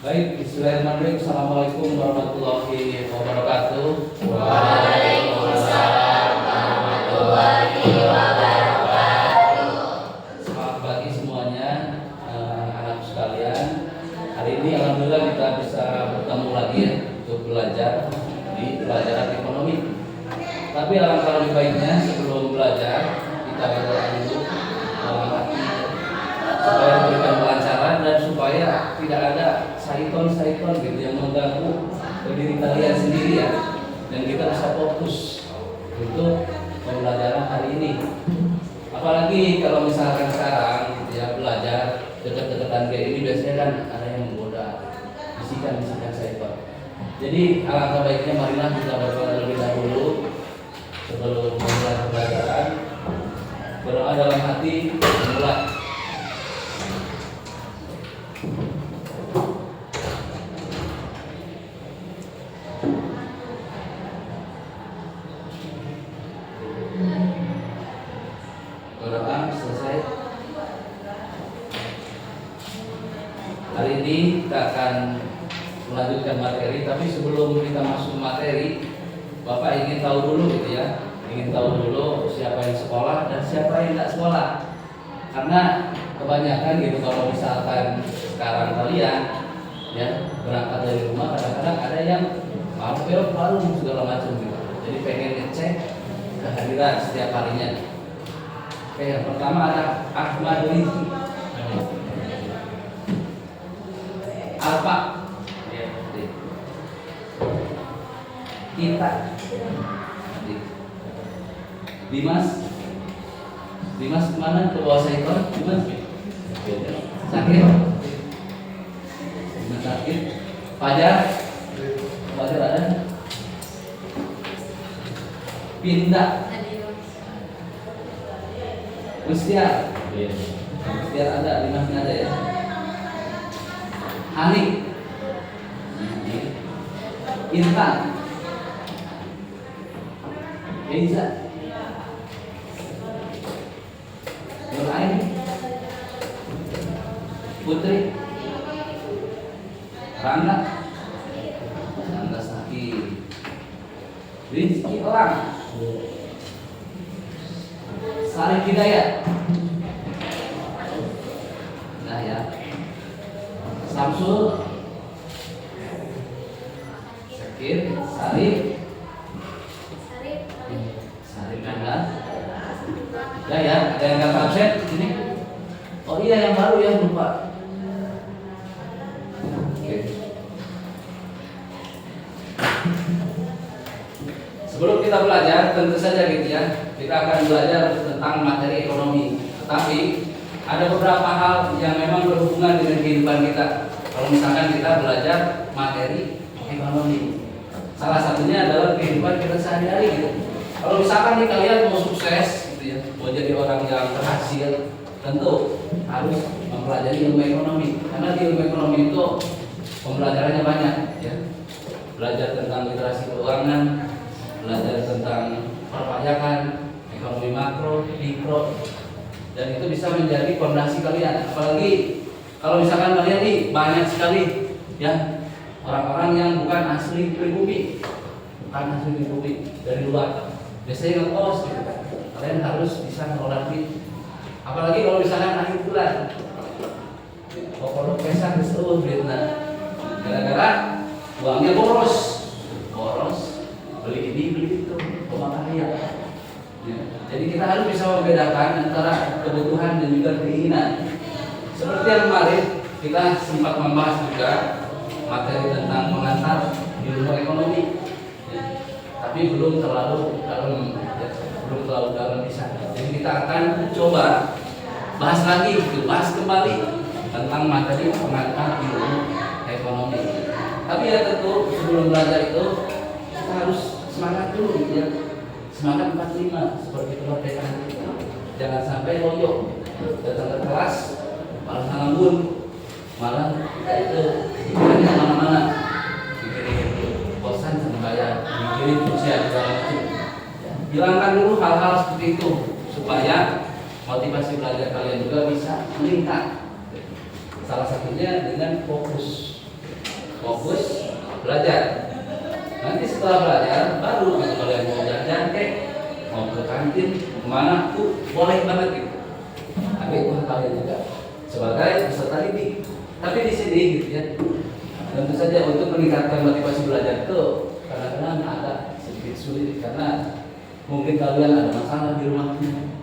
Baik, bismillahirrahmanirrahim. Assalamualaikum warahmatullahi wabarakatuh. Waalaikumsalam warahmatullahi wabarakatuh. Selamat pagi semuanya, anak sekalian. Hari ini alhamdulillah kita bisa bertemu lagi ya untuk belajar di pelajaran ekonomi. Tapi alangkah lebih baiknya sebelum belajar kita berdoa dulu dalam hati supaya memberikan kelancaran dan supaya tidak ada syaiton gitu yang mengganggu ke diri kalian sendiri ya, dan kita bisa fokus untuk pembelajaran hari ini. Apalagi kalau misalkan sekarang gitu ya, belajar dekat-dekatan kayak ini biasanya kan ada yang menggoda, bisikan-bisikan syaiton. Jadi alangkah baiknya marilah kita berdoa terlebih dahulu sebelum memulai pembelajaran. Berdoa dalam hati, mulai. Berdoa selesai. Hari ini kita akan melanjutkan materi, tapi sebelum kita masuk materi, Bapak ingin tahu dulu gitu ya, ingin tahu dulu siapa yang sekolah dan siapa yang tidak sekolah. Karena kebanyakan gitu kalau misalkan sekarang kalian ya berangkat dari rumah, kadang-kadang ada yang belok baru segala macam gitu. Jadi pengen ngecek kehadiran setiap harinya. Oke, yang pertama ada Ahmad Rizki. Alfa. Kita. Dimas kemana? Ke bawah seekor? Dimas sakit? Dimas sakit? Fajar ada? Pindah. Ustiar ada, Dimasnya ada ya. Hanik, Intan, Eza, Nurain, Putri, Rangga Sakit, Rizky Elang, Sarif Hidayat, nah ya, Samsul, Sakir, Sarif Nanda, ya, ada yang nggak absen di sini? Oh iya, yang baru ya, lupa. Oke. Sebelum kita belajar, tentu saja gitu ya, kita akan belajar tentang materi ekonomi. Tetapi ada beberapa hal yang memang berhubungan dengan kehidupan kita. Kalau misalkan kita belajar materi ekonomi, salah satunya adalah kehidupan kita sehari-hari gitu. Kalau misalkan nih kalian mau sukses gitu ya, mau jadi orang yang berhasil, tentu harus mempelajari ilmu ekonomi. Karena di ilmu ekonomi itu pembelajarannya banyak ya. Belajar tentang literasi keuangan, belajar tentang perpajakan, ekonomi makro, mikro, dan itu bisa menjadi fondasi kalian. Apalagi kalau misalkan kalian nih banyak sekali ya orang-orang yang bukan asli pribumi, dari luar, biasanya ngekos gitu kan. Kalian harus bisa ngelola duit. Apalagi kalau misalkan akhir bulan, pokoknya pesan seluruh duitnya, gara-gara uangnya boros, beli ini beli itu, pemakaian. Ya. Jadi kita harus bisa membedakan antara kebutuhan dan juga keinginan. Seperti yang kemarin kita sempat membahas juga materi tentang mengantar ilmu ekonomi, ya. Tapi belum terlalu dalam bisa. Jadi kita akan coba bahas lagi, bahas kembali tentang materi pengantar ilmu ekonomi. Tapi ya tentu sebelum belajar itu kita harus semangat dulu ya. Semangat 45 seperti kemerdekaan kita. Jangan sampai loyo datang ke kelas malah nganggur, malah kita itu pikirannya mana-mana, mikirin bosan sama kayak mikirin usia segala macam. Hilangkan dulu hal-hal seperti itu supaya motivasi belajar kalian juga bisa meningkat. Salah satunya dengan fokus. fokus belajar. Nanti setelah belajar baru gitu, kalian mau jajan kek, mau ke kantin, kemana tuh boleh banget gitu. Tapi itu hak kalian juga sebagai peserta didik. Tapi di sini gitu ya, tentu saja untuk meningkatkan motivasi belajar itu kadang-kadang ada sedikit sulit karena mungkin kalian ada masalah di rumahnya.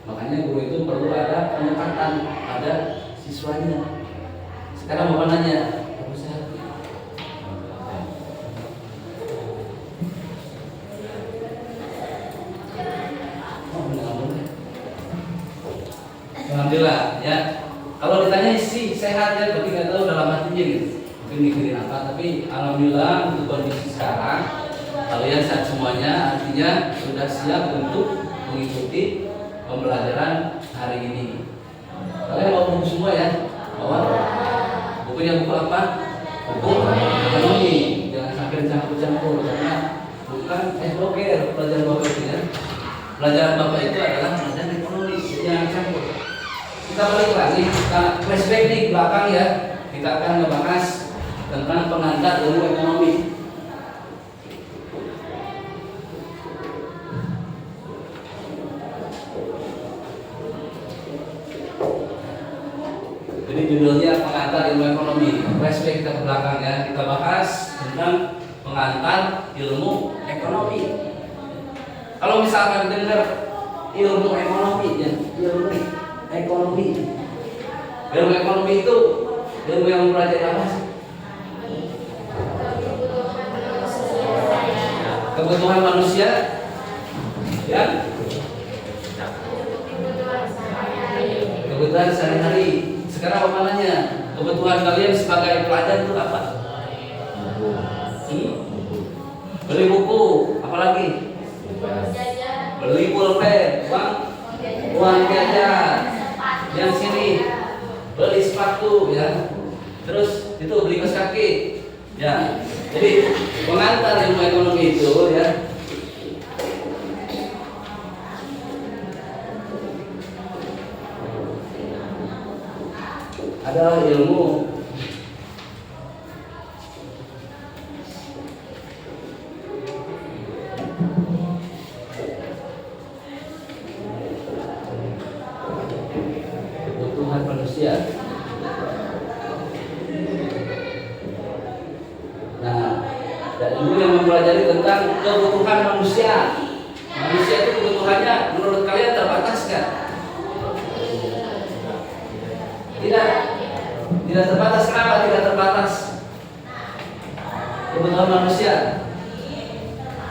Makanya guru itu perlu ada pendekatan pada siswanya. Sekarang Bapak nanya, Bapak sehat? Oh, benar-benar. Alhamdulillah ya. Kalau ditanya sih sehat ya, tapi nggak tahu dalam hatinya gitu. Mungkin mikirin apa, tapi alhamdulillah untuk kondisi sekarang kalian sehat semuanya, artinya sudah siap untuk mengikuti pembelajaran hari ini. Kalian bawa buku semua ya? Bawa bukunya, buku apa? Buku ekonomi. Jangan sampai campur-campur karena bukan blogger pelajaran Bapak itu ya. Pelajaran Bapak itu adalah pelajaran ekonomi, jangan campur. Kita balik lagi, kita flashback di belakang ya. Kita akan membahas tentang pengantar ilmu ekonomi. Jadi judulnya pengantar ilmu ekonomi. Flashback kita ke belakang ya. Kita bahas tentang pengantar ilmu ekonomi. Kalau misalkan dengar ilmu ekonomi ya, ilmu ekonomi itu ilmu yang mempelajari apa sih? Kebutuhan manusia ya, kebutuhan sehari-hari. Sekarang apa nanya? Kebutuhan kalian sebagai pelajar itu apa? Beli buku, apalagi? Beli pulpen, uang jajan. Yang sini beli sepatu ya. Terus itu beli kaos kaki. Ya. Jadi pengantar ilmu ekonomi itu ya. Adalah ilmu kebutuhan manusia. Nah, dan ilmu yang mempelajari tentang kebutuhan manusia. Manusia itu kebutuhannya menurut kalian terbatas kan? Tidak terbatas. Kenapa tidak terbatas? Kebutuhan manusia.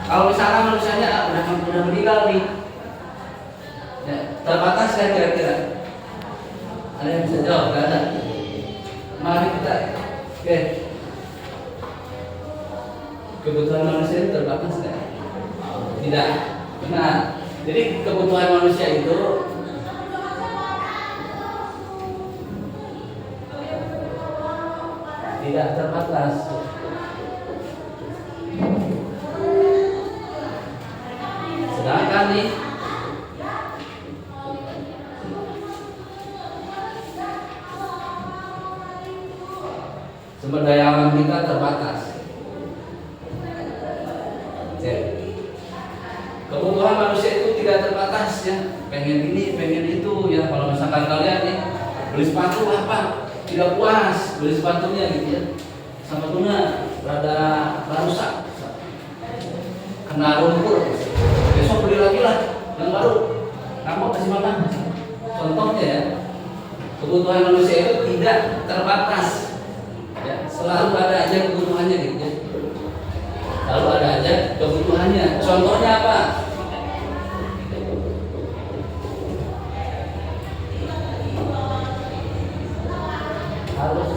Kalau misalkan manusianya udah meninggal nih, ya, terbatas kan kira-kira? Ada yang bisa jawab? Gak ada. Mari kita, oke. Kebutuhan manusia itu terbatas kan? Tidak. Benar. Jadi kebutuhan manusia itu tidak terbatas. Sedangkan nih sumber daya alam kita terbatas. Kebutuhan manusia itu tidak terbatas ya. Pengen ini, pengen itu ya. Kalau misalkan kalian nih beli sepatu apa? Tidak puas beli sepatunya gitu ya. Sepatunya rada rusak, kena lumpur. Besok beli lagi lah yang baru. Kamu kasih makan. Contohnya ya, kebutuhan manusia itu tidak terbatas. Ya, selalu ada aja kebutuhannya gitu ya. Selalu ada aja kebutuhannya. Contohnya apa? Harus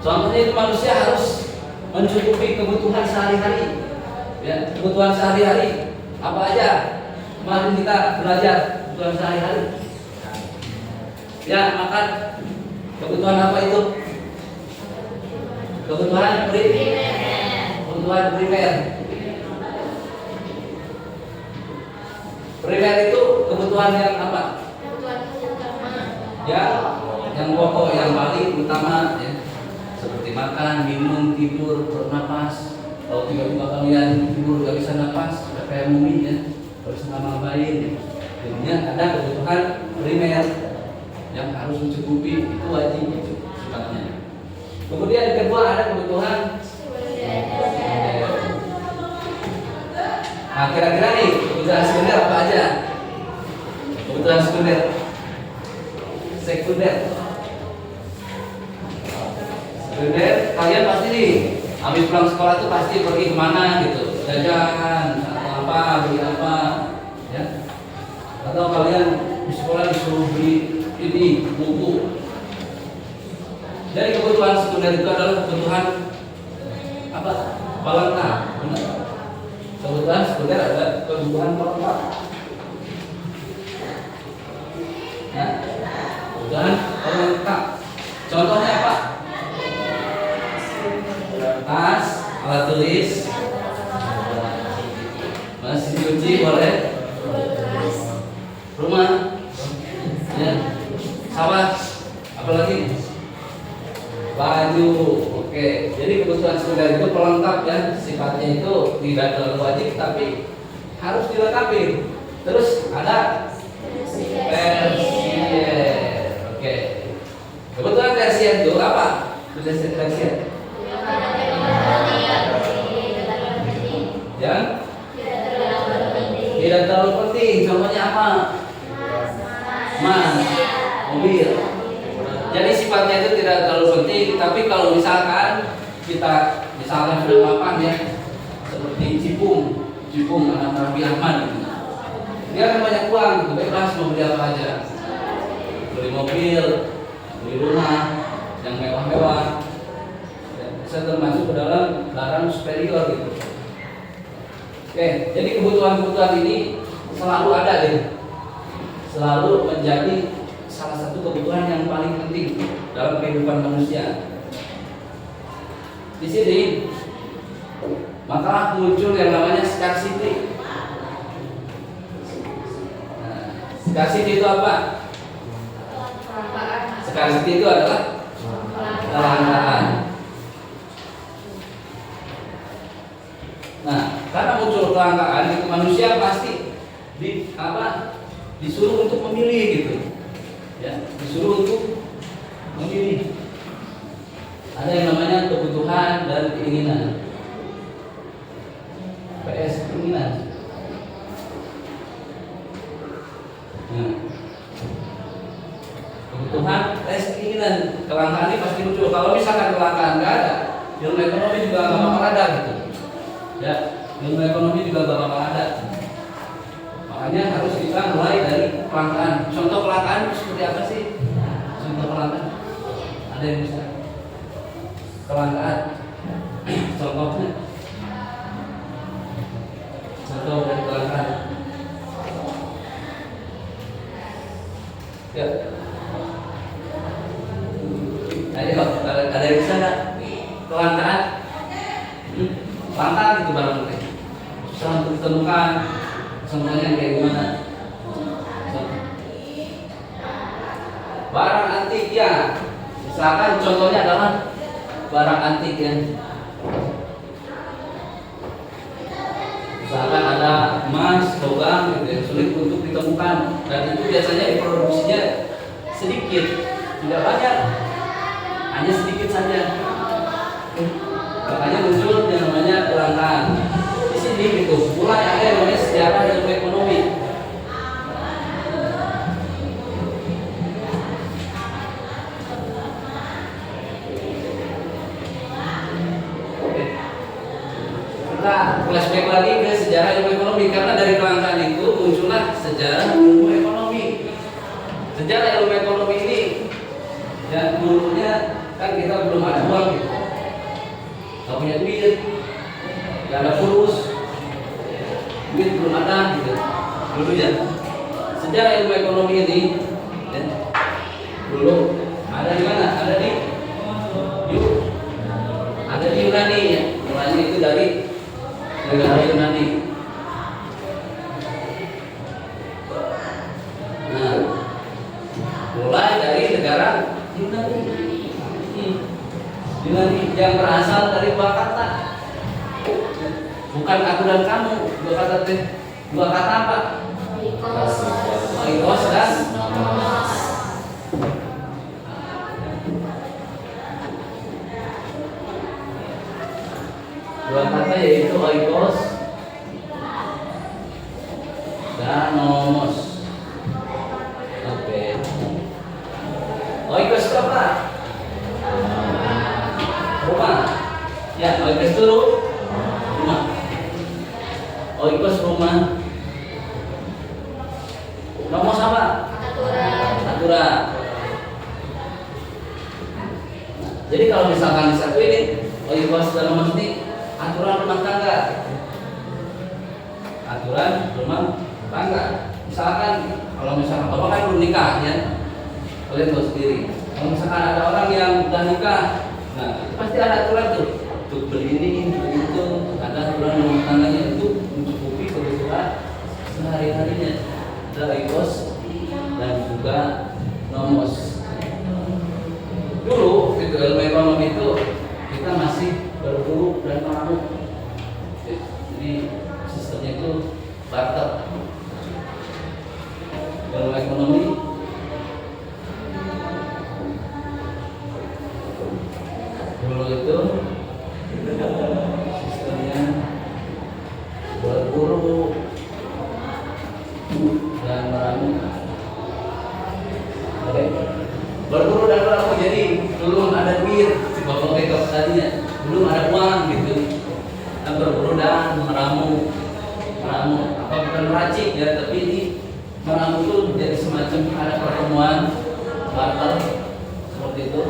contohnya itu manusia harus mencukupi kebutuhan sehari-hari. Ya, kebutuhan sehari-hari apa aja? Kemarin kita belajar kebutuhan sehari-hari. Ya, makan. Kebutuhan apa itu? Kebutuhan primer. Primer itu kebutuhan yang apa? Yang pokok, yang paling utama ya. Seperti makan, minum, tidur, bernapas. Kalau tiba-tiba kalian tidur gak bisa napas, sudah kayak mumi ya, gak bisa ngapain. Jadinya ada kebutuhan primer yang harus mencukupi, itu wajib itu sifatnya. Kemudian yang kedua ada kebutuhan sekunder. Nah, kira-kira nih kebutuhan sekunder apa aja? Kebutuhan sekunder. Sekunder, kalian pasti nih habis pulang sekolah tuh pasti pergi kemana gitu, jajan atau apa, beli apa, ya? Atau kalian di sekolah disuruh beli ini buku. Jadi kebutuhan sekunder itu adalah kebutuhan apa? Pelengkap. Benar. Kebutuhan sekunder adalah kebutuhan pelengkap. Nah, kebutuhan pelengkap. Contohnya apa? Tas, alat tulis, mesin cuci boleh, rumah, ya, sawah, apalagi baju. Oke, jadi kebutuhan sekunder itu pelengkap ya, sifatnya itu tidak terlalu wajib tapi harus dilengkapi. Terus ada tersier. Oke, kebutuhan tersier itu apa? Tersier yang tidak terlalu penting. Contohnya apa? Mas, mobil. Jadi sifatnya itu tidak terlalu penting. Tapi kalau misalkan kita misalkan sudah mapan ya, seperti cipung anak Nabi Ahmad gitu. Dia kan banyak uang, gitu, bebas mau beli apa aja. Beli mobil, beli rumah yang mewah-mewah. Bisa termasuk ke dalam barang superior gitu. Oke, jadi kebutuhan-kebutuhan ini selalu ada gitu. Selalu menjadi salah satu kebutuhan yang paling penting dalam kehidupan manusia. Di sini maka muncul yang namanya scarcity. Nah, scarcity itu apa? Scarcity itu adalah kelangkaan. Nah, karena muncul kelangkaan itu manusia pasti disuruh untuk memilih gitu, ya, disuruh untuk memilih. Ada yang namanya kebutuhan dan keinginan. PS keinginan. Nah, kebutuhan, PS keinginan. Kelangkaan ini pasti muncul. Kalau misalkan kelangkaan nggak ada, ilmu ekonomi juga nggak bakal ada gitu. Ya, ilmu ekonomi juga gak bakal ada. Makanya harus kita mulai dari kelangkaan. Contoh kelangkaan seperti apa sih? Contoh kelangkaan. Ada yang bisa? Kelangkaan. Contohnya. Contoh dari kelangkaan. Ya. Ayo, ada yang bisa nggak? Kelangkaan. Langka gitu barang mereka, susah untuk ditemukan. Contohnya kayak gimana? Barang antik ya, misalkan contohnya adalah barang antik ya. Misalkan ada emas, logam gitu yang sulit untuk ditemukan, dan itu biasanya diproduksinya sedikit, tidak banyak, hanya sedikit saja. Makanya muncul yang namanya kelangkaan. Di sini gitu, mulai ada yang namanya sejarah ilmu ekonomi. Oke. Kita flashback lagi ke sejarah ilmu ekonomi, karena dari kelangkaan itu muncullah sejarah ilmu ekonomi. Sejarah ilmu ekonomi ini dan dulunya kan kita belum ada uang gitu. Gak punya duit, gak ada kurus, duit belum ada gitu dulu ya. Sejarah ilmu ekonomi ini ya, dulu ada di mana? Ada di Yunani ya. Yunani itu dari negara Yunani. Yunani. Yunani yang berasal dari dua kata. Bukan aku dan kamu. Dua kata apa? Oikos dan Nomos. dua kata yaitu oikos dan nomos. Oke. Oikos itu apa? Rumah. Ya, oikos itu rumah. Oikos rumah. Nomos apa? Aturan. Jadi kalau misalkan di satu ini oikos dan nomos ini aturan rumah tangga. Aturan rumah tangga. Misalkan kalau misalkan bapak kan belum nikah ya, kalian tahu sendiri. Kalau misalkan ada orang yang udah nikah, nah pasti ada aturan tuh untuk beli ini, beli itu, ada aturan rumah tangganya itu mencukupi kebutuhan sehari-harinya. Ada oikos dan juga nomos. Dulu gitu, ilmu ekonomi itu kita masih berburu dan meramu. Jadi sistemnya itu barter. Ilmu ekonomi dulu itu sistemnya berburu dan meramu. Oke. Berburu dan meramu, jadi belum ada duit, si bapak rekop tadinya belum ada uang gitu. Kita berburu dan meramu. Apa bukan meracik ya, tapi ini meramu itu jadi semacam ada pertemuan barter seperti itu.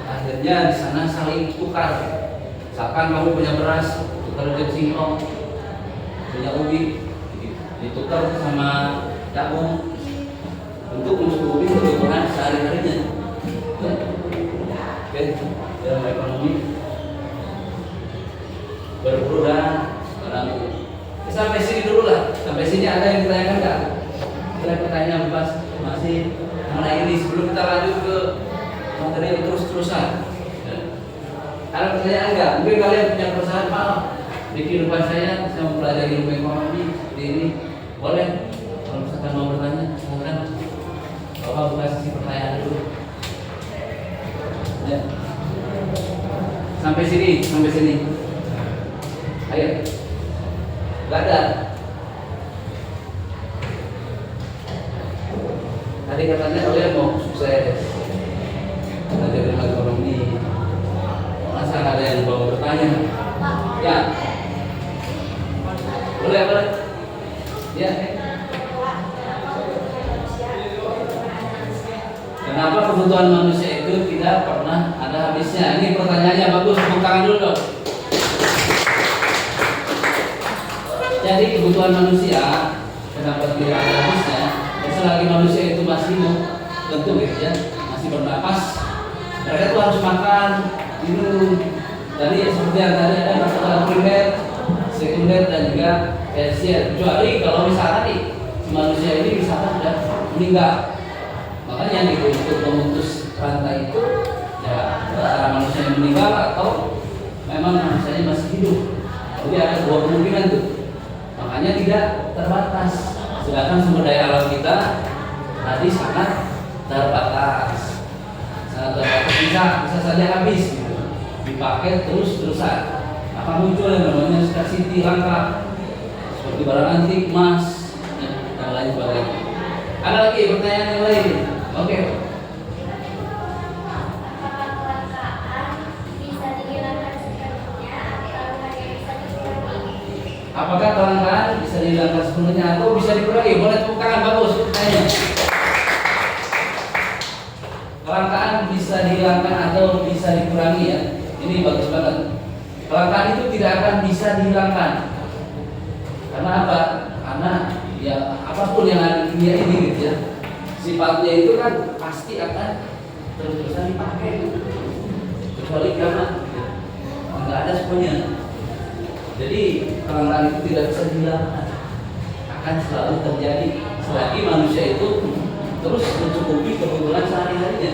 Akhirnya di sana saling tukar. Misalkan kamu punya beras, tukar dengan singkong, punya ubi, ditukar sama jagung untuk mencukupi kebutuhan sehari-harinya. Oke, dalam ekonomi berburu dan meramu. Sampai sini dulu lah. Sampai sini ada yang ditanyakan nggak? Ada pertanyaan masih mengenai ini sebelum kita lanjut ke materi yang terus-terusan. Ada pertanyaan nggak? Mungkin kalian punya keresahan, Pak. Di kehidupan saya mempelajari ilmu ekonomi seperti ini. Boleh? Kalau misalkan mau bertanya, silakan. Bapak buka sesi pertanyaan dulu. Ya. Sampai sini. Ayo. Gak ada. Tadi katanya kalian mau sukses belajar ilmu ekonomi. Masa ada yang mau bertanya? Ya. Boleh. Ya. Kenapa kebutuhan manusia itu tidak pernah ada habisnya? Ini pertanyaannya bagus, tepuk tangan dulu dong. Jadi kebutuhan manusia kenapa tidak ada habisnya? Selagi manusia itu masih hidup, tentu gitu ya, masih bernapas, mereka itu harus makan, minum. Tadi seperti yang tadi ada masalah primer, sekunder dan juga tersier. Kecuali kalau misalkan nih si manusia ini misalkan sudah meninggal, makanya gitu untuk memutus rantai itu ya antara manusia yang meninggal atau memang manusianya masih hidup. Jadi ada dua kemungkinan tuh. Makanya tidak terbatas. Sedangkan sumber daya alam kita tadi sangat terbatas. Bisa saja habis gitu. Dipakai terus-terusan. Akan muncul yang namanya scarcity, langka. Seperti barang antik, emas, dan lain sebagainya. Ada lagi pertanyaan yang lain? Oke. Apakah kelangkaan bisa dihilangkan sepenuhnya atau bisa dikurangi? Boleh tepuk tangan, bagus pertanyaannya. Kelangkaan bisa dihilangkan atau bisa dikurangi ya? Ini bagus banget. Kelangkaan itu tidak akan bisa dihilangkan. Karena apa? Karena ya apapun yang ada di dunia ini gitu ya, sifatnya itu kan pasti akan terus-terusan dipakai. Kecuali karena nggak ada semuanya. Jadi kelangkaan itu tidak bisa dihilangkan, akan selalu terjadi selagi manusia itu terus mencukupi kebutuhan sehari-harinya.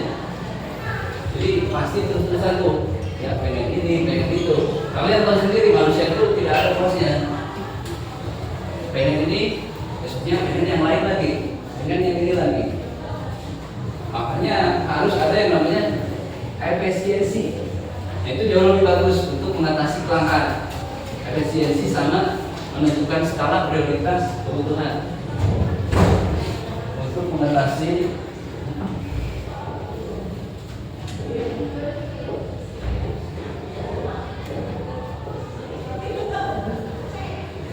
Jadi pasti terus-terusan tuh, ya pengen ini, pengen itu. Kalian tahu sendiri manusia itu tidak ada puasnya. Pengen ini, besoknya pengen yang lain lagi, pengen yang ini lagi. Makanya harus ada yang namanya efisiensi. Nah, itu jauh lebih bagus untuk mengatasi kelangkaan. Efisiensi sama menentukan skala prioritas kebutuhan untuk mengatasi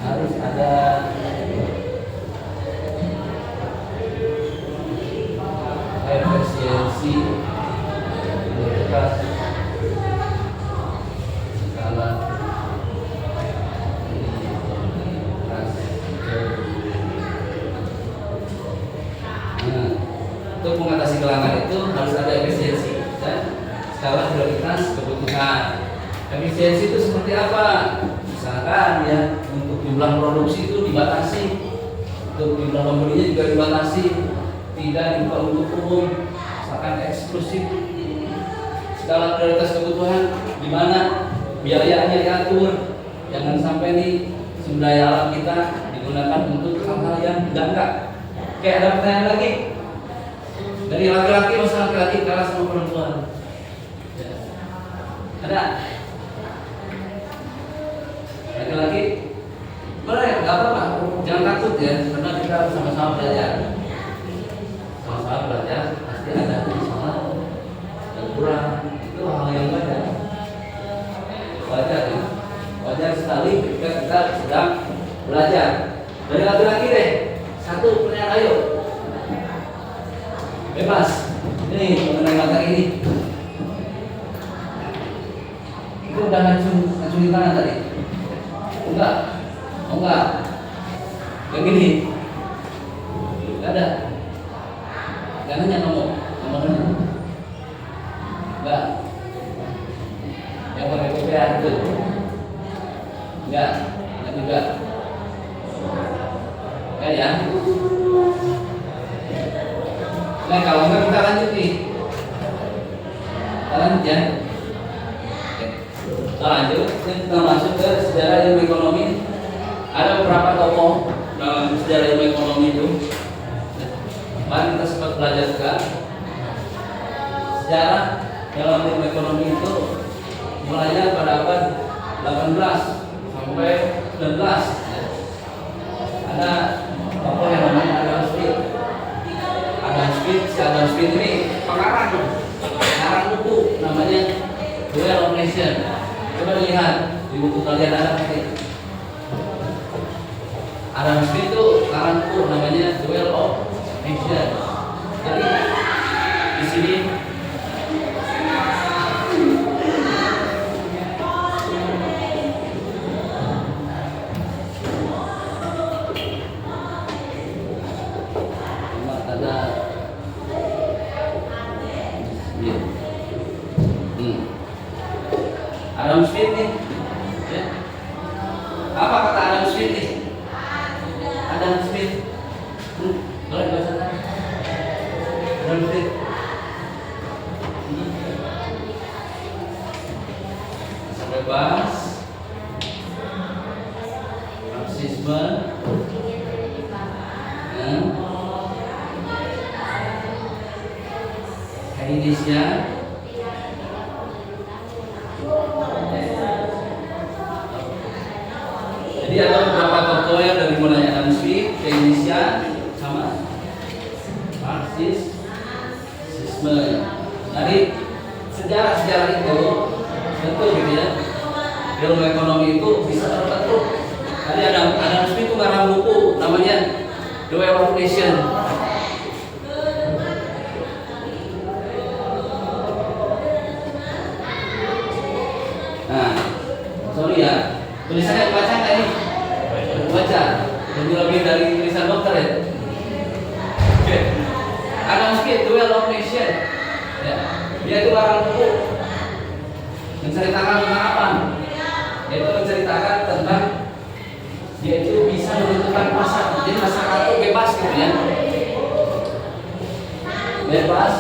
harus ada efisiensi prioritas skala untuk mengatasi kelangkaan itu harus ada efisiensi dan skala prioritas kebutuhan. Efisiensi itu seperti apa? Misalkan ya untuk jumlah produksi itu dibatasi, untuk jumlah pembelinya juga dibatasi, tidak dibuka untuk umum, misalkan eksklusif. Skala prioritas kebutuhan di mana biayanya diatur, jangan sampai nih sumber daya alam kita digunakan untuk hal-hal yang enggak. Oke, ada pertanyaan lagi? Dari laki-laki, masa laki-laki kalah sama perempuan? Ya. Ada? Laki-laki? Boleh, nggak apa-apa. Jangan takut ya, karena kita sama-sama belajar. Sama-sama belajar, pasti ada salah dan kurang. Itu hal yang wajar. Wajar ya. Wajar sekali ketika kita sedang belajar. Dari laki-laki deh, satu pertanyaan ayo. Bebas. Ini mengenai materi ini. Itu udah ngacungin tangan tadi? Enggak. Oh enggak. Yang gini. Enggak ada. Enggak nanya nomornya. Enggak. Yang pakai PPA itu. Enggak. Enggak juga. Enggak ya. Nah, kalau enggak kita lanjut nih. Kita lanjut ya. Kita lanjut, kita masuk ke sejarah ilmu ekonomi. Ada beberapa tokoh dalam sejarah ilmu ekonomi itu. Kemarin kita sempat belajar juga sejarah dalam ilmu ekonomi itu mulainya pada abad 18 sampai 19. Ada tokoh yang namanya Adam Smith. Si Adam Smith ini pengarang buku namanya Duel of Nations. Coba lihat di buku kalian ada nanti. Adam Smith itu pengarang buku namanya Duel of Nations. Jadi di sini Adam Smith nih, ya. Apa kata Adam Smith nih? Adam Smith, boleh bahasa apa? Adam Smith, bebas, marxisme, Indonesia. Jadi ada beberapa tokoh yang dari mulai Adam Smith, Keynesian, sama Marxisme. Dari sejarah-sejarah itu tentu gitu ya, ilmu ekonomi itu bisa terbentuk. Tadi Adam Smith itu ngarang buku namanya The Way of Nation. Nah, sorry ya, tulisannya baca nggak ini? Baca, lebih dari tulisan dokter ya. Oke. Adam Smith, The Way of Nation. Ya, dia itu ngarang buku menceritakan tentang apa? Yaitu menceritakan tentang dia itu bisa menentukan pasar. Jadi masyarakat itu bebas gitu ya, bebas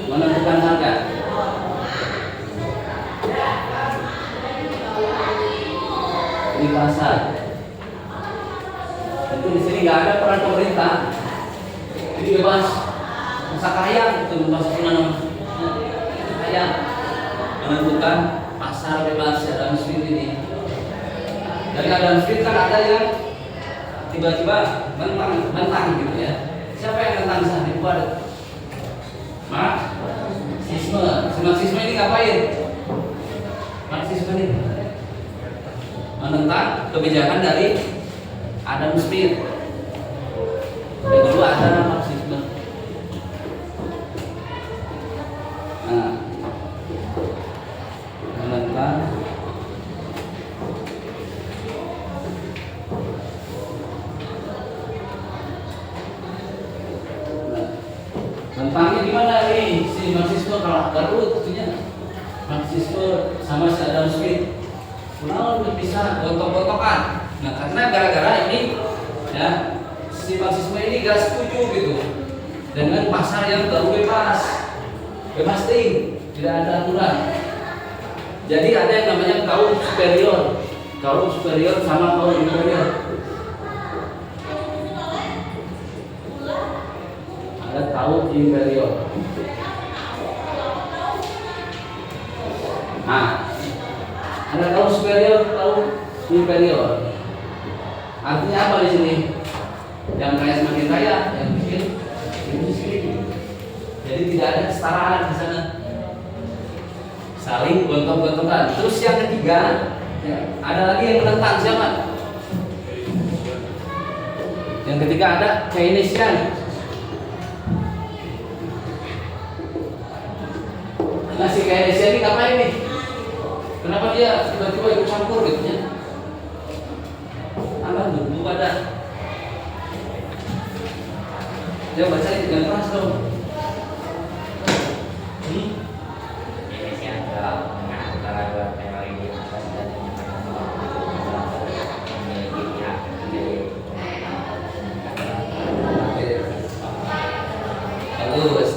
menentukan harga. pasar. Itu di sini nggak ada peran pemerintah. Jadi bebas masa kaya itu bebas kaya menentukan pasar bebas Adam Smith ini. Dari Adam Smith kan ada yang tiba-tiba mentang gitu ya. Siapa yang mentang sana? Itu ada Marxisme. Marxisme ini ngapain? Marxisme ini menentang kebijakan dari Adam Smith. Yang kedua ada Marxisme. Nah, menentang tentangnya gimana nih si Marxisme kalah terus tentunya Marxisme sama si Adam Smith kenapa bisa gontok-gontokan. Nah karena gara-gara ini ya si Marxisme ini gak setuju gitu dengan pasar yang terlalu bebas ting, tidak ada aturan. Jadi ada yang namanya kaum superior sama kaum inferior. Ada kaum inferior. Nah, ada kaum superior, kaum inferior. Artinya apa di sini? Yang kaya semakin kaya, yang miskin miskin. Jadi tidak ada kesetaraan di sana. Saling gontok-gontokan. Terus yang ketiga, ya, ada lagi yang menentang siapa? Yang ketiga ada Keynesian. Nah si Keynesian ini ngapain nih? Kenapa dia tiba-tiba ikut campur gitu ya? Alah dulu pada dia baca dengan keras dong.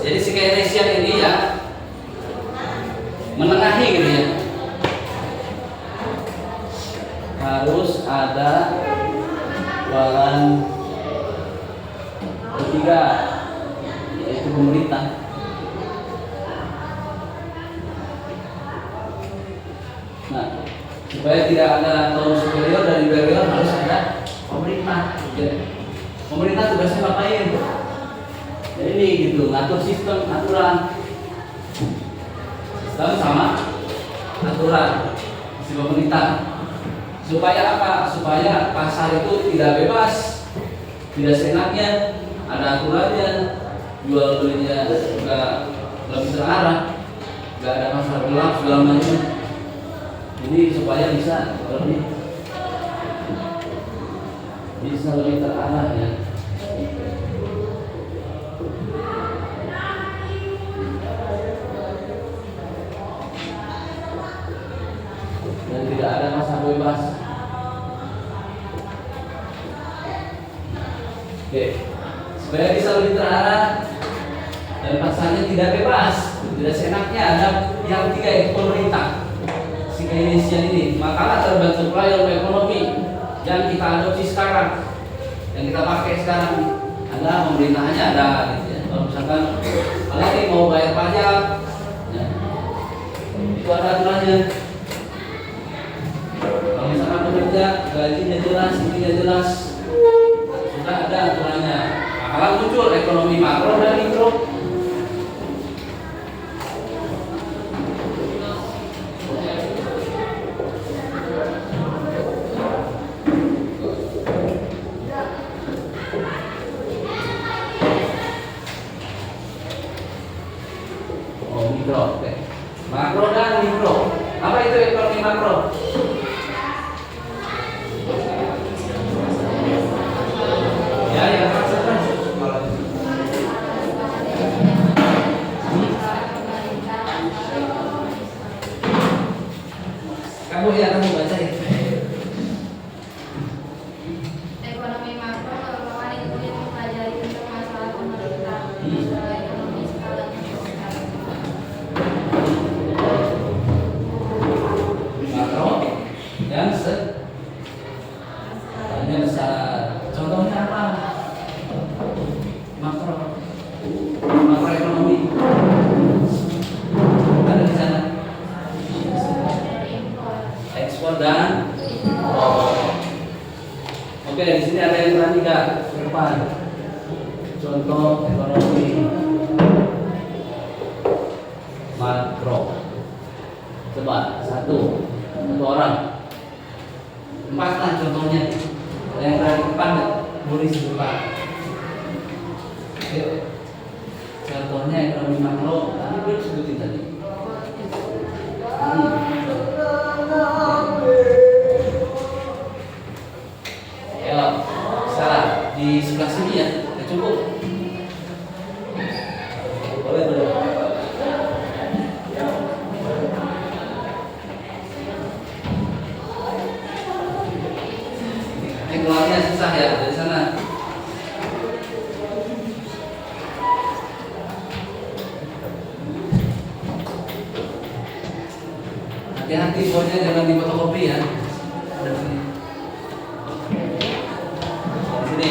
Jadi si Keynesian ini ya menengahi gitu ya. Harus ada peran ketiga yaitu pemerintah. Nah, supaya tidak ada kaum superior dan inferior harus ada pemerintah. Pemerintah tugasnya ngapain? Jadi ini gitu, ngatur sistem, aturan. Sistem sama aturan si pemerintah. Supaya apa? Supaya pasar itu tidak bebas, tidak seenaknya, ada aturannya, jual belinya juga lebih terarah, nggak ada pasar gelap segala macam. Ini supaya bisa lebih terarah ya. Dan tidak ada pasar bebas. Oke, supaya bisa lebih terarah dan pasarnya tidak bebas, tidak seenaknya, ada yang ketiga yaitu pemerintah. Si Keynesian ini, makalah terbentuklah ilmu ekonomi yang kita adopsi sekarang, yang kita pakai sekarang. Ada pemerintahannya ada, gitu ya. Kalau misalkan kalian mau bayar pajak, ya, itu ada aturannya. Kalau misalkan bekerja, gajinya jelas, ininya jelas, sudah ada aturannya. Makalah muncul ekonomi makro dan mikro. Mikro, oke. Makro dan mikro. Apa itu ekonomi makro? Ya, ya, maksudnya. Kamu baca ya. Ekonomi makro merupakan ilmu yang mempelajari tentang masalah pemerintah, ekonomi skala besar. Makro dan Oke, di sini ada yang berani nggak ke depan? Contoh ekonomi makro. Coba satu orang. 4 lah contohnya. Ada yang berani ke depan nggak? Boleh sebentar. Ayo. Contohnya ekonomi makro. Tadi belum sebutin tadi. Ya, salah di sebelah sini ya, cukup. Boleh boleh. Ini keluarnya susah ya dari sana. Hati-hati pokoknya jangan di fotokopi ya. Ada sini. Sini.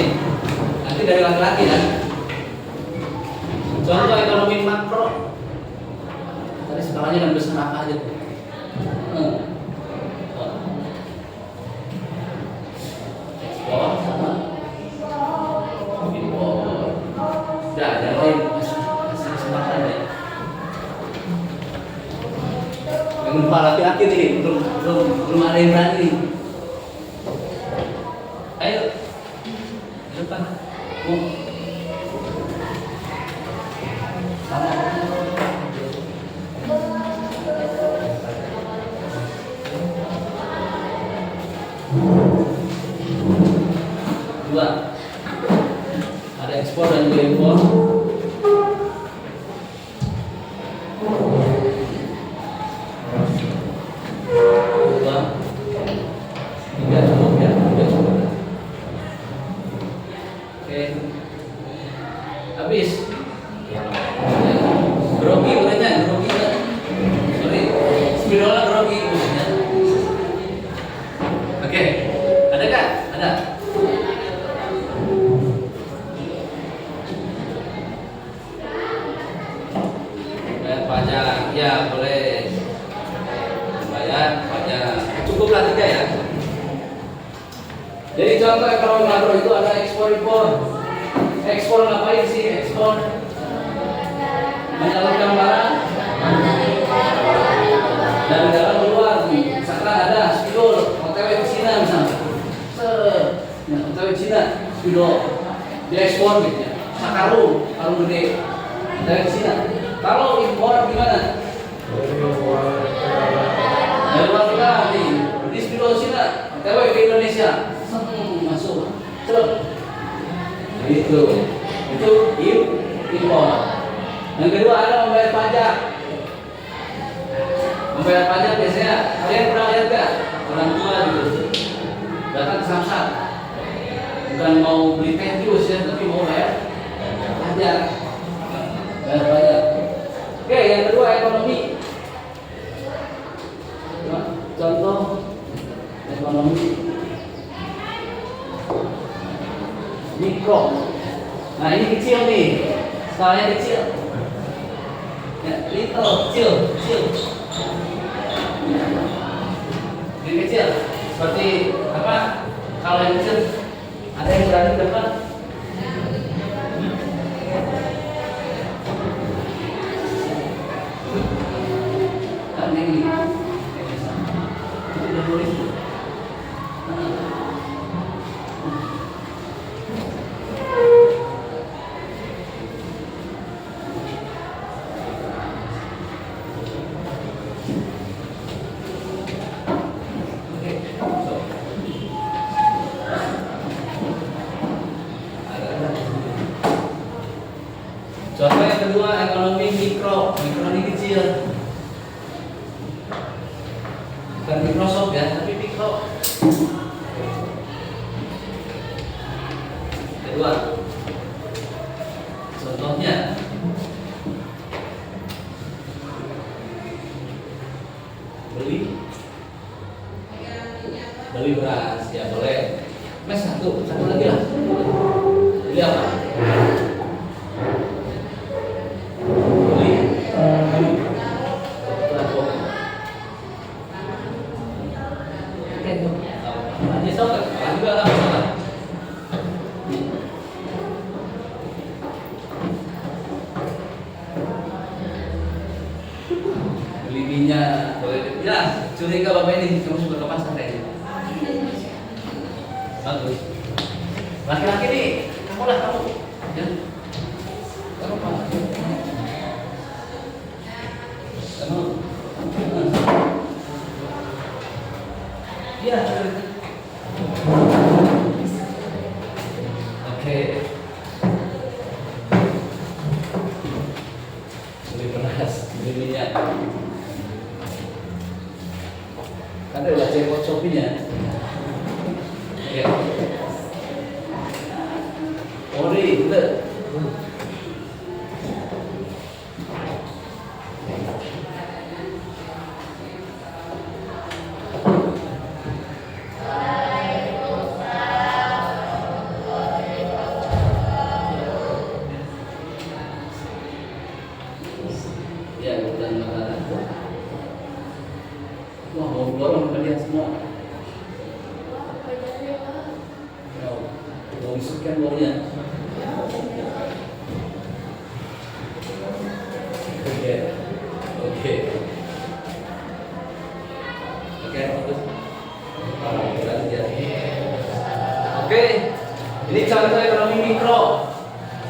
Nanti dari laki-laki ya. Contoh ekonomi makro. Tadi skalanya 16 neraka aja tuh. Ekspor sama impor. Udah, yang lain kasih kesempatan ya. Yang lupa laki-laki nih, belum ada yang berani. Ayo, depan. Sama. Dua. Ada ekspor dan juga impor. Habis. Grogi bolehnya, grogi kan? Sorry, spirola grogi bolehnya. Oke, ada kan? Ada. Bayar pajak, ya boleh. Bayar pajak, cukuplah 3 ya. Jadi contoh ekonomi makro itu ada ekspor impor. Ekspor ngapain sih ekspor? Menyalurkan barang dari dalam keluar. Misalkan ada spidol OTW ke Cina misalnya. OTW Cina spidol diekspor gitu ya. Sakarung, karung gede dari Cina. Kalau impor gimana? Dari luar negara nih, di spidol Cina, OTW ke Indonesia. Masuk. Itu impor. Yang kedua ada membayar pajak. Membayar pajak biasanya kalian pernah lihat gak? Orang tua gitu datang ke samsat, bukan mau beli teh jus ya, tapi mau bayar pajak. Bayar pajak. Oke, yang kedua ekonomi. Contoh ekonomi mikro. Nah ini kecil nih, skalanya kecil. Ya, little, kecil. Ini kecil. Seperti apa? Kalau yang kecil, ada yang berani depan? Kan ini. Itu udah boleh. Contoh yang kedua ekonomi mikro, ekonomi kecil. Bukan Microsoft ya, tapi mikro. Kedua. Contohnya beli beras ya boleh. Mas satu lagi lah. Beli apa? Juga lah, beli minyak, ya curiga bapak ini kamu suka ke pasar kayaknya. Bagus. Laki-laki nih, kamu lah kamu, ya. Kamu apa? Kamu. Iya. Oke. Beli beras, beli minyak. Kan ada cekot Shopee-nya. Ya. Ori, betul. Ya, hutan makanan. Wah, mau dorong kalian semua. Mau isukan baunya. Oke, oke, oke, bagus. Oke, ini contoh ekonomi mikro.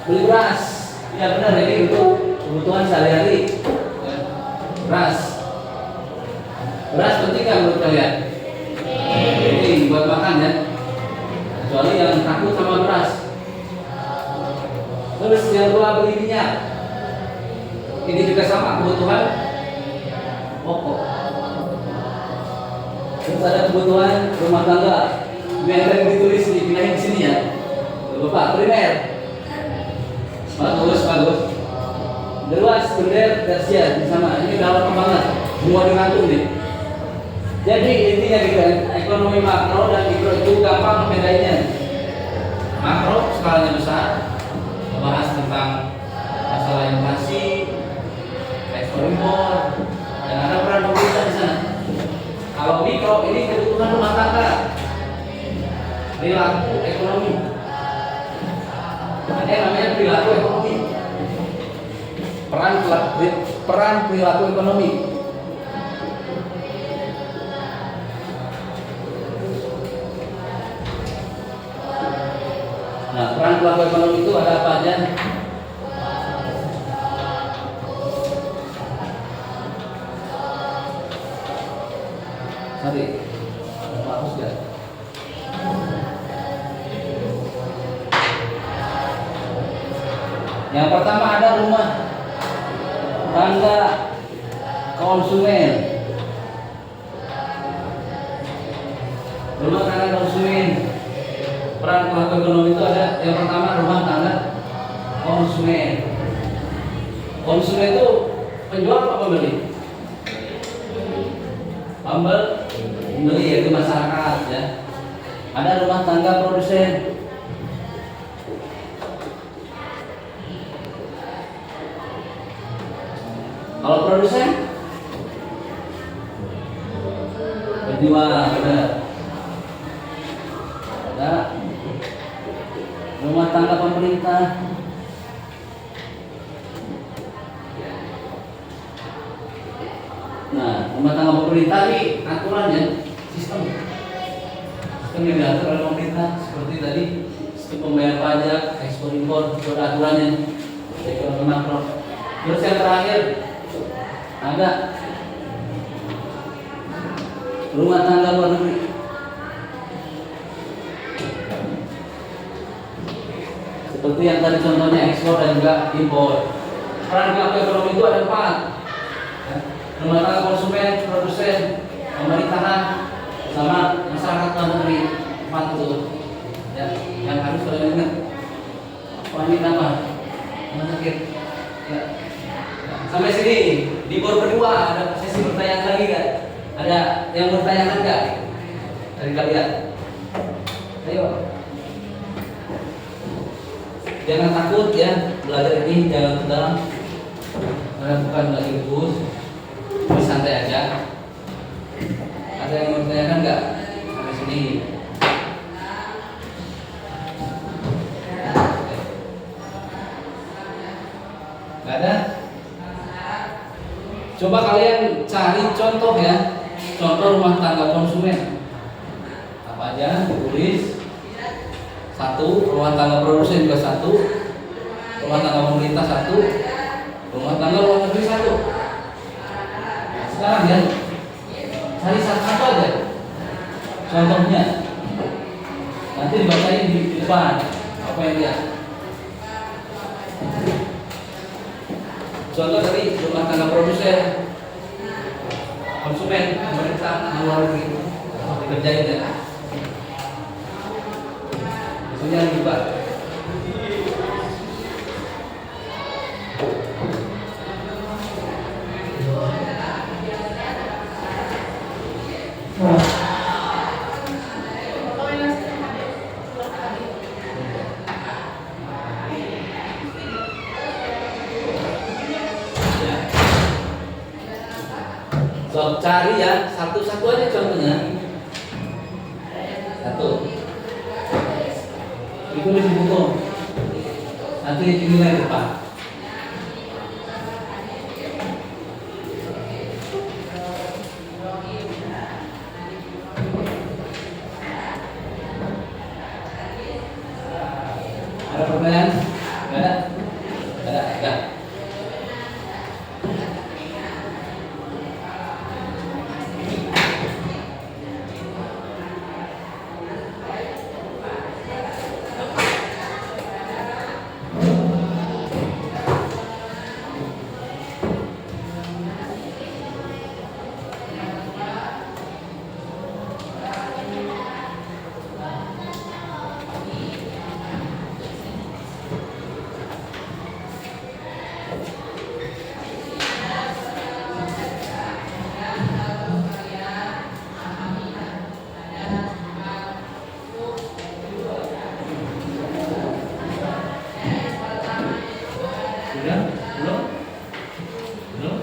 Beli beras, ya benar ini untuk kebutuhan sehari-hari. Beras penting kan menurut kalian? Penting buat makan ya. Kecuali yang takut sama beras. Terus yang kedua beli minyak. Ini juga sama kebutuhan pokok. Terus ada kebutuhan rumah tangga. Yang tadi ditulis dipindahin di sini ya. Bapak primer. Bagus. Luas, sekunder, tersier sama. Ini dalam banget. Semua dirantum nih. Jadi intinya gitu kan, ekonomi makro dan mikro itu gampang membedainnya. Makro skalanya besar, membahas tentang masalah inflasi, ekspor impor, dan ada peran pemerintah di sana. Kalau mikro ini kebutuhan rumah tangga, perilaku ekonomi. Ada yang namanya perilaku ekonomi. Peran perilaku ekonomi. Nah, peran perilaku ekonomi itu ada apa aja? Sorry, hapus ya. Yang pertama ada rumah tangga konsumen. Rumah tangga konsumen. Peran pelaku ekonomi itu ada yang pertama rumah tangga konsumen. Konsumen itu penjual apa pembeli? Pembeli yaitu masyarakat ya. Ada rumah tangga produsen. Kalau produsen penjual ada rumah tangga pemerintah. Nah, rumah tangga pemerintah ini aturannya sistem yang diatur oleh pemerintah seperti tadi sistem pembayaran pajak, ekspor impor, itu ada aturannya ekonomi makro. Terus yang terakhir ada rumah tangga luar negeri. Seperti yang tadi contohnya ekspor dan juga impor. Peran pelaku ekonomi itu ada 4. Rumah tangga konsumen, produsen, pemerintahan, sama masyarakat luar negeri. 4 itu. Ya, yang harus kalian ingat. Wah, ini kenapa? Sakit. Ya. Sampai sini di bor kedua ada sesi pertanyaan lagi kan? Ada yang bertanya enggak dari kalian? Ayo. Jangan takut ya, belajar ini jangan tegang. Karena bukan lagi khusus, santai aja. Ada yang mau bertanyakan enggak? Sampai sini. Enggak ada? Coba Coba kalian cari contoh ya, contoh rumah tangga konsumen. Apa aja? Tulis. Satu, rumah tangga produsen juga satu, rumah tangga pemerintah satu, rumah tangga luar negeri satu. Sekarang ya, cari satu aja contohnya. Nanti dibacain di depan apa yang dia. Contoh dari rumah tangga produsen, konsumen, pemerintah, luar negeri, dikerjain ya. Jangan lupa. So, cari ya satu-satu aja contohnya. Satu. Itu di buku. Nanti dinilai depan. Ada pertanyaan? Nggak ada? Nggak ada? Nggak. Sudah? Belum? Belum?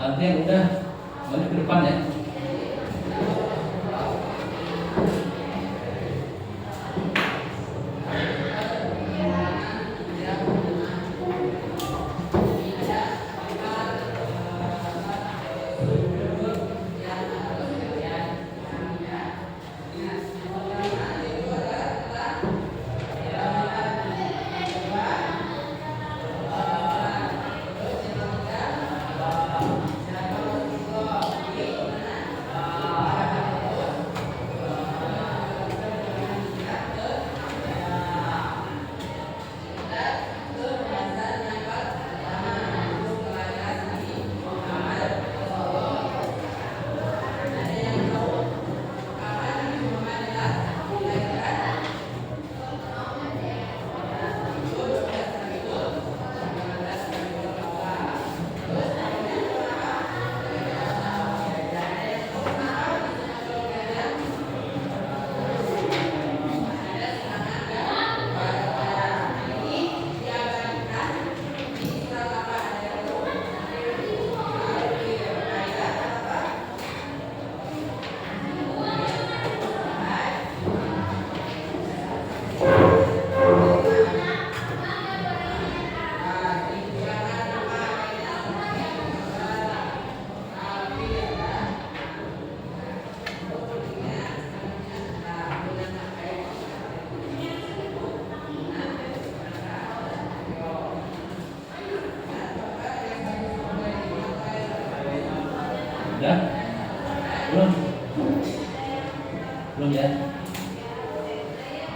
Nanti yang udah balik ke depan ya.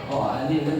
Oh, ini kan.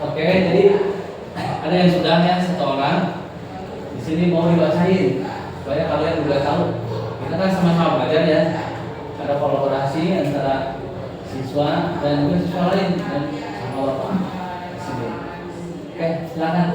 Oke, jadi ada yang sudah ya setoran. Di sini mau dibacain supaya kalian juga tahu. Kita kan sama-sama belajar ya. Ada kolaborasi antara siswa dan juga siswa lain dan sama bapak. Di sini. Oke, silakan.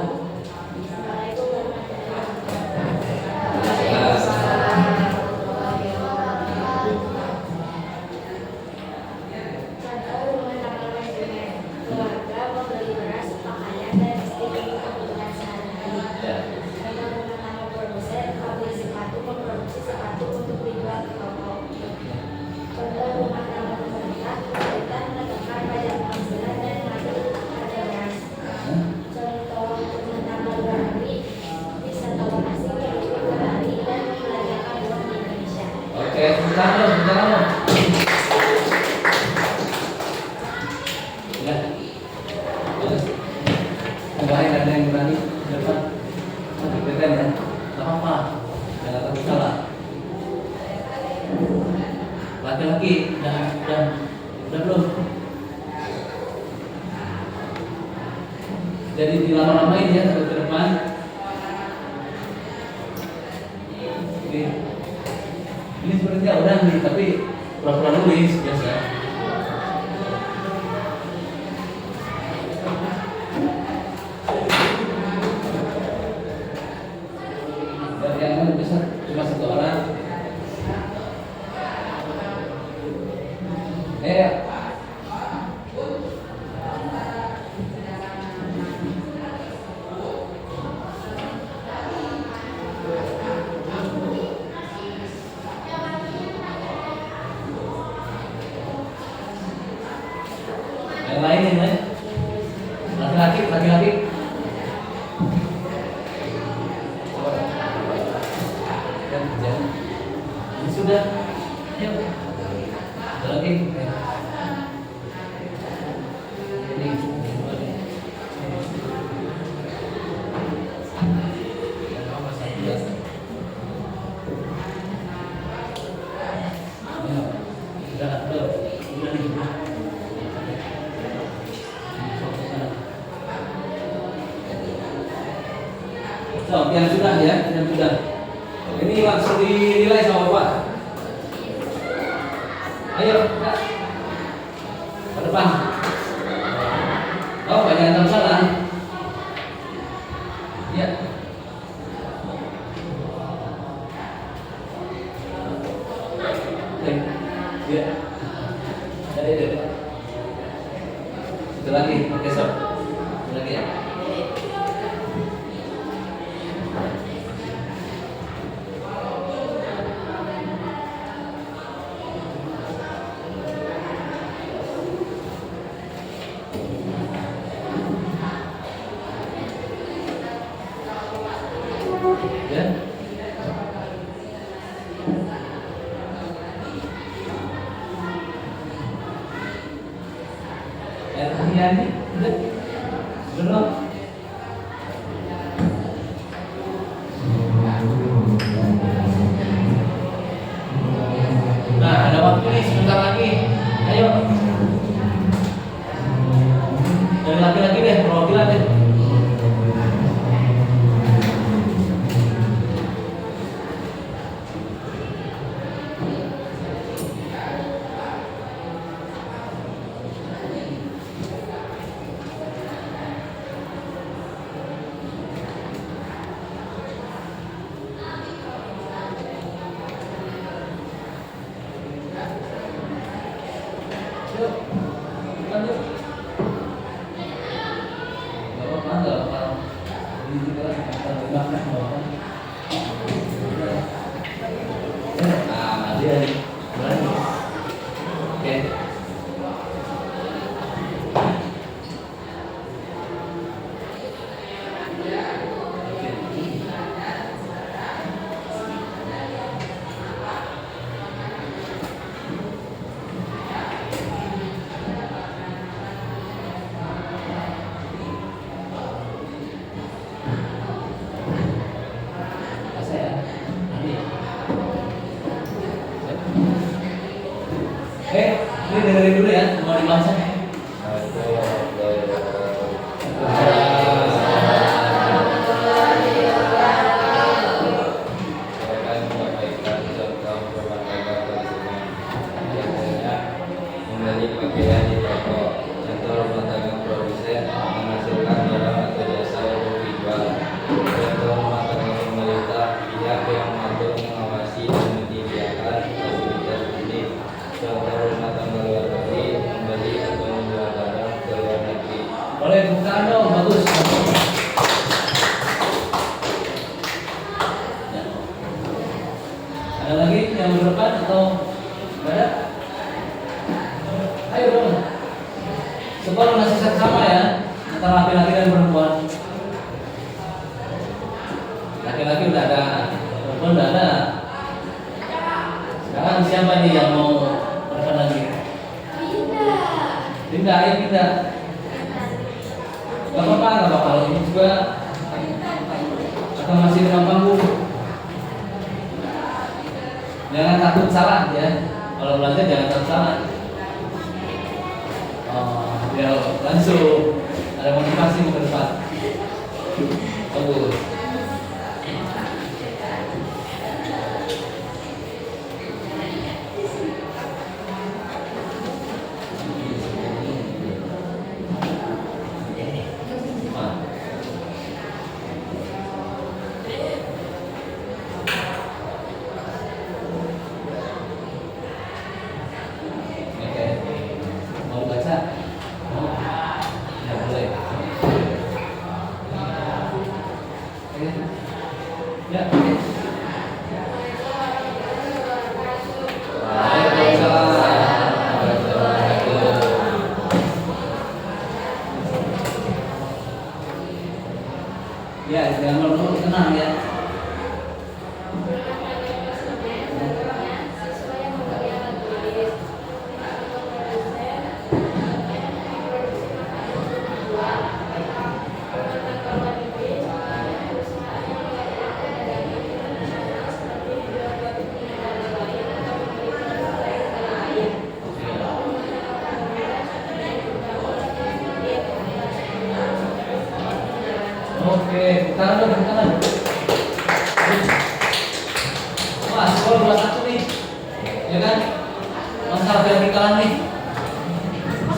Oke, sebentar lo. Ya. Terus. Cobain ada yang berani depan. Berikan ya. Gak apa-apa. Jangan takut salah. Laki-laki udah belum. Jadi dilama-lamain ya ke depan. Ini sebenarnya udah nih, tapi pura-pura nulis biasa. Dari yang besar cuma satu orang. Yang lain laki-laki. Ini sudah. Yuk. Ada lagi. Ini. So, yang sudah ya, yang sudah. Ini langsung dinilai sama Bapak. Ayo, Kak. Ke depan. Oh, banyak yang salah. Ya. Oke. Ya. Dari. Satu lagi, oke sob. Satu lagi ya. Ya. Ya, ini udah. Belum. Nah, ada waktu nih sebentar lagi. Ayo. Dari laki-laki deh, perwakilan deh. Yuk, lanjut. Gak apa-apa, gak apa-apa. Ini juga kita makan, gak apa-apa. Nah, dia berani. Oke. Ini dengerin dulu ya, mau dibaca. Membeli pakaian di toko, contoh rumah tangga produsen menghasilkan barang atau jasa untuk dijual. Contoh rumah tangga pemerintah, pihak yang mengatur, mengawasi dan menyediakan fasilitas publik. Contoh rumah tangga luar negeri, membeli atau menjual barang ke luar negeri. Boleh buka dong, bagus. Ya. Ada lagi yang berdepan atau nggak ada? Ayo dong. Sebab masih sama ya antara laki-laki dan perempuan. Laki-laki udah ada, perempuan udah ada. Sekarang siapa nih yang mau berdepan lagi? Linda, ayo Linda. Gak apa-apa, gak apa-apa. Kalau ini juga atau masih dengan panggung. Jangan takut salah ya. Kalau belajar jangan takut salah. Biar langsung ada motivasi ke depan. Bagus. Mau baca? Mau? Ya boleh. Oke. Ya. Ya, jangan malu-malu, tenang ya. Oke, tangan dong, tangan. Wah, skor 2-1 nih. Ya kan? Masalah vertikalan nih.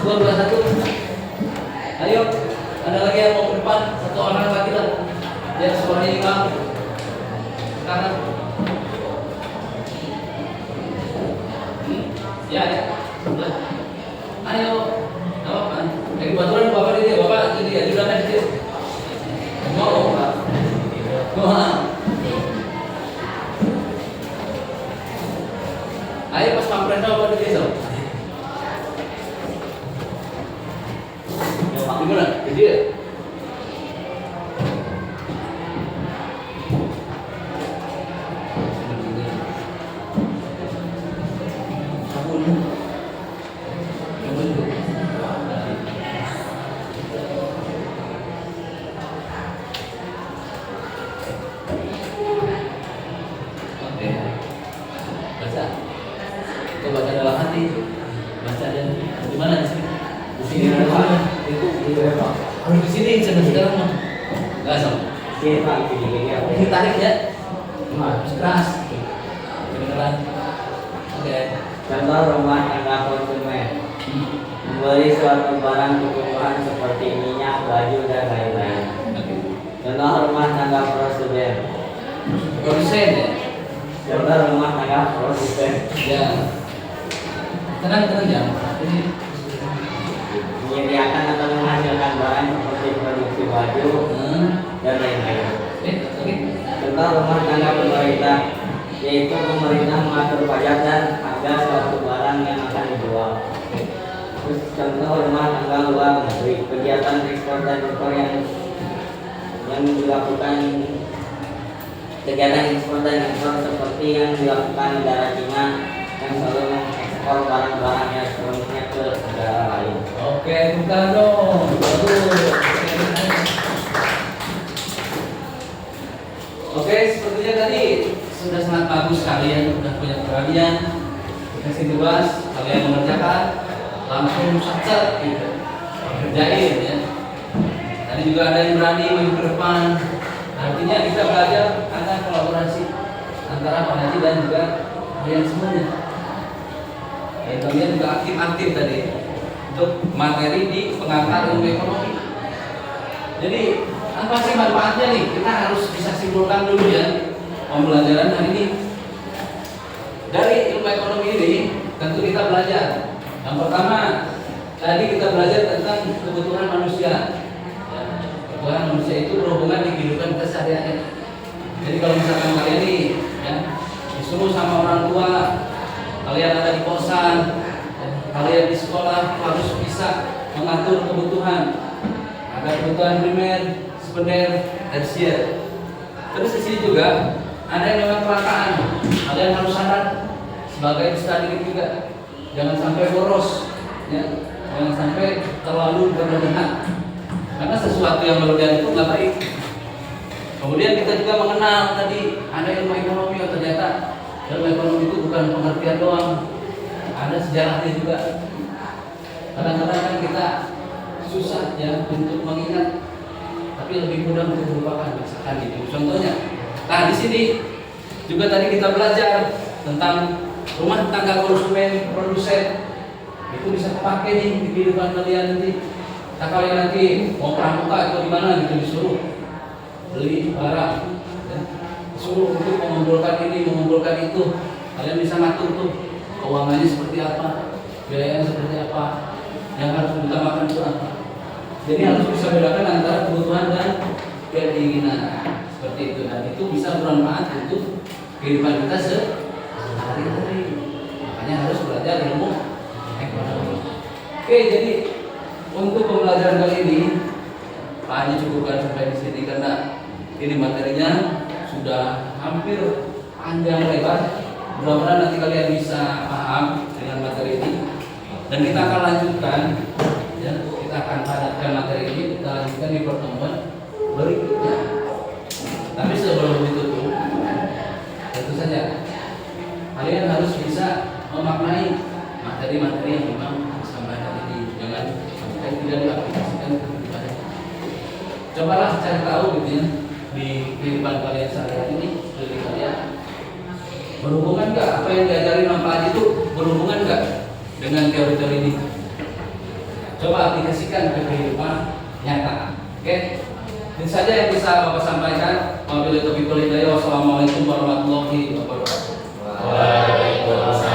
Skor 2-1. Ayo, ada lagi yang mau ke depan? Satu orang lagi lah. Biar skornya imbang. Kanan. Ya, ya. Ayo. Apa? Lagi buat di mana? Di dia. Baca. Coba baca dalam hati. Baca dan di mana di sini? Di sini itu di Pak. Kalau di sini sekarang mah nggak sama. Sini Pak, ini Ini tarik ya. Harus keras. Kedengeran. Oke. Contoh rumah tangga konsumen membeli suatu barang kebutuhan seperti minyak, baju, dan lain-lain. Contoh rumah tangga produsen. Produsen ya. Contoh rumah tangga produsen Ya. Tenang ya. Ini menyediakan atau menghasilkan barang seperti produksi baju dan lain-lain. oke. Contoh rumah tangga pemerintah, yaitu pemerintah mengatur pajak dan harga suatu barang yang akan dijual. Terus contoh rumah tangga luar negeri, kegiatan ekspor dan impor yang dilakukan, kegiatan ekspor dan impor seperti yang dilakukan negara Cina yang selalu mengekspor barang-barang elektroniknya ke negara lain. Oke, bukan dong. Bagus. Oke, sepertinya tadi sudah sangat bagus, kalian sudah punya keberanian. Dikasih tugas, kalian mengerjakan, langsung sukses gitu. Kerjain ya. Tadi juga ada yang berani maju ke depan. Artinya kita belajar antara kolaborasi antara Pak Haji dan juga kalian semuanya. Dan kalian juga aktif tadi untuk materi di pengantar ilmu ekonomi. Jadi apa sih manfaatnya nih? Kita harus bisa simpulkan dulu ya pembelajaran hari ini. Dari ilmu ekonomi ini tentu kita belajar. Yang pertama tadi kita belajar tentang kebutuhan manusia. Ya, kebutuhan manusia itu berhubungan di kehidupan kita sehari-hari. Jadi kalau misalkan kalian nih ya, disuruh sama orang tua, kalian ada di kosan, kalian di sekolah harus bisa mengatur kebutuhan. Ada kebutuhan primer, sekunder, tersier. Terus di sini juga ada yang memang kelangkaan. Kalian harus sadar sebagai peserta didik juga, jangan sampai boros, ya. Jangan sampai terlalu berlebihan. Karena sesuatu yang berlebihan itu nggak baik. Kemudian kita juga mengenal tadi ada ilmu ekonomi yang ternyata ilmu ekonomi itu bukan pengertian doang, ada sejarahnya juga. Kadang-kadang kan kita susah ya untuk mengingat, tapi lebih mudah untuk melupakan, misalkan itu. Contohnya, nah di sini juga tadi kita belajar tentang rumah tangga konsumen produsen, itu bisa kepake nih di kehidupan kalian nanti. Nah kalian nanti mau pramuka atau di mana gitu disuruh beli barang, ya. Disuruh untuk mengumpulkan ini, mengumpulkan itu, kalian bisa ngatur tuh keuangannya seperti apa, biayanya seperti apa, yang harus diutamakan itu apa. Jadi harus bisa bedakan antara kebutuhan dan keinginan seperti itu. Dan itu bisa bermanfaat untuk kehidupan kita sehari-hari. Makanya harus belajar ilmu ekonomi. Oke, jadi untuk pembelajaran kali ini Pak Haji cukupkan sampai di sini karena ini materinya sudah hampir panjang lebar. Mudah-mudahan nanti kalian bisa paham dengan materi ini. Dan kita akan lanjutkan, ya, kita akan padatkan materi ini, kita lanjutkan di pertemuan berikutnya. Tapi sebelum ditutup, tentu saja kalian harus bisa memaknai materi-materi yang memang disampaikan ini. Jangan sampai tidak diaplikasikan ke kehidupan. Cobalah cari tahu gitu ya di kehidupan kalian sehari-hari ini, dari kalian berhubungan nggak apa yang diajarin Pak Haji itu berhubungan nggak dengan teori-teori ini? Coba aplikasikan ke kehidupan nyata. Oke? Ini saja yang bisa Bapak sampaikan. Wabillahi taufiq wal hidayah. Wassalamualaikum warahmatullahi wabarakatuh. Waalaikumsalam.